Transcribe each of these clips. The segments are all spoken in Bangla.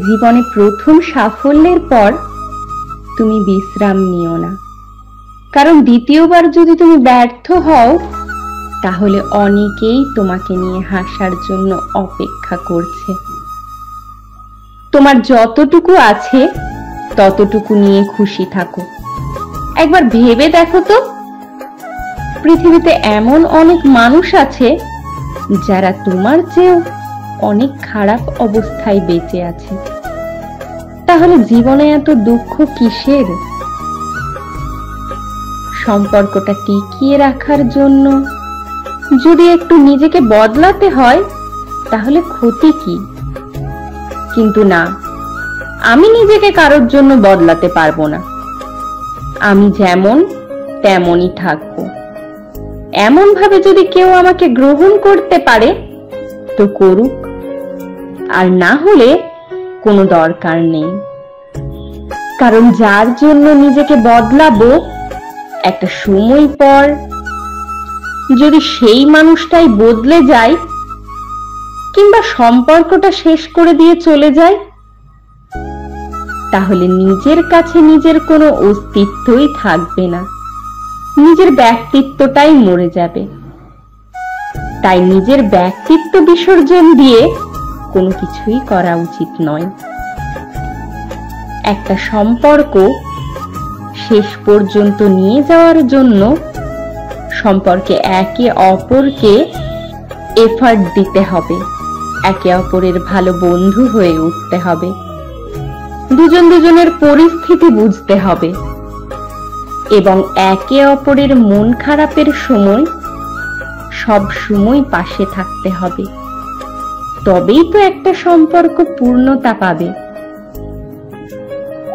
জীবনে প্রথম সাফল্যের পর তুমি বিশ্রাম নিও না, কারণ দ্বিতীয়বার যদি তুমি ব্যর্থ হও তাহলে অনেকেই তোমাকে নিয়ে হাসার জন্য অপেক্ষা করছে। তোমার যতটুকু আছে ততটুকু নিয়ে খুশি থাকো। একবার ভেবে দেখো তো, পৃথিবীতে এমন অনেক মানুষ আছে যারা তোমার চেয়েও অনেক খারাপ অবস্থায় বেঁচে আছে। তাহলে জীবনে এত দুঃখ কিসের? সম্পর্কটা টিকিয়ে রাখার জন্য যদি একটু নিজেকে বদলাতে হয় তাহলে ক্ষতি কি? কিন্তু না, আমি নিজেকে কারোর জন্য বদলাতে পারবো না। আমি যেমন তেমনই থাকবো। এমন ভাবে যদি কেউ আমাকে গ্রহণ করতে পারে তো করুক, আর না হলে কোনো দরকার নেই। কারণ যার জন্য নিজেকে বদলাবো, একটা সময় পর যদি সেই মানুষটাই বদলে যায় কিংবা সম্পর্কটা শেষ করে দিয়ে চলে যায়, তাহলে নিজের কাছে নিজের কোনো অস্তিত্বই থাকবে না, নিজের ব্যক্তিত্বটাই মরে যাবে। তাই নিজের ব্যক্তিত্ব বিসর্জন দিয়ে কোনো কিছুই করা উচিত নয়। একটা সম্পর্ক শেষ পর্যন্ত নিয়ে যাওয়ার জন্য সম্পর্কে একে অপরকে এফার্ট দিতে হবে, একে অপরের ভালো বন্ধু হয়ে উঠতে হবে, দুজন দুজনের পরিস্থিতি বুঝতে হবে এবং একে অপরের মন খারাপের সময় সব সময় পাশে থাকতে হবে। তবেই তো একটা সম্পর্ক পূর্ণতা পাবে।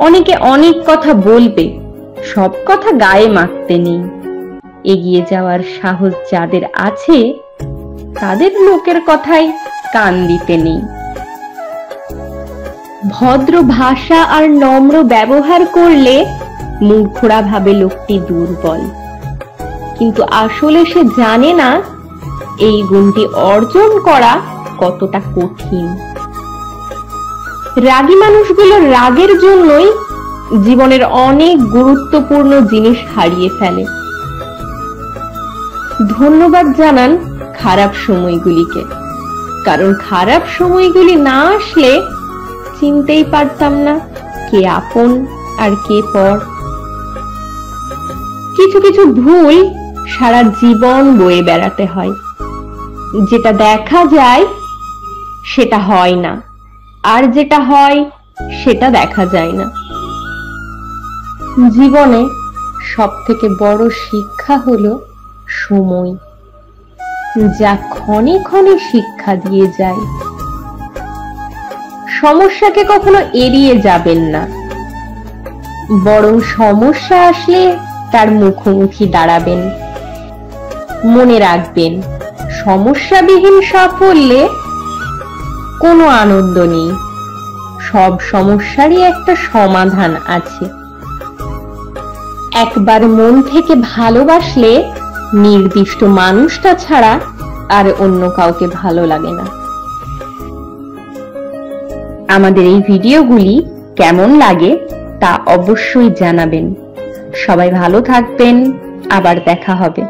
অনেকে অনেক কথা বলবে, সব কথা গায়ে মাখতে নেই। এগিয়ে যাওয়ার সাহস যাদের আছে তাদের লোকের কথায় কান দিতে নেই। ভদ্র ভাষা আর নম্র ব্যবহার করলে মূর্খরা ভাবে লোকটি দুর্বল, কিন্তু আসলে সে জানে না এই গুণটি অর্জন করা কতটা কঠিন। রাগী মানুষগুলো রাগের জন্যই জীবনের অনেক গুরুত্বপূর্ণ জিনিস হারিয়ে ফেলে। ধন্যবাদ জানান খারাপ সময়গুলিকে, কারণ খারাপ সময়গুলি না আসলে চিনতেই পারতাম না কে আপন আর কে পর। কিছু কিছু ভুল সারা জীবন বয়ে বেড়াতে হয়। যেটা দেখা যায় সেটা হয় না, আর যেটা হয় সেটা দেখা যায় না। জীবনে সব থেকে বড় শিক্ষা হলো সময়, যা ক্ষণে ক্ষণে শিক্ষা দিয়ে যায়। সমস্যাকে কখনো এড়িয়ে যাবেন না, বরং সমস্যা আসলে তার মুখোমুখি দাঁড়াবেন। মনে রাখবেন, সমস্যাবিহীন সাফল্যে কোনো আনন্দ নেই। সব সমস্যারই একটা সমাধান আছে। একবার মন থেকে ভালোবাসলে নির্দিষ্ট মানুষটা ছাড়া আর অন্য কাউকে ভালো লাগে না। আমাদের এই ভিডিওগুলি কেমন লাগে তা অবশ্যই জানাবেন। সবাই ভালো থাকবেন, আবার দেখা হবে।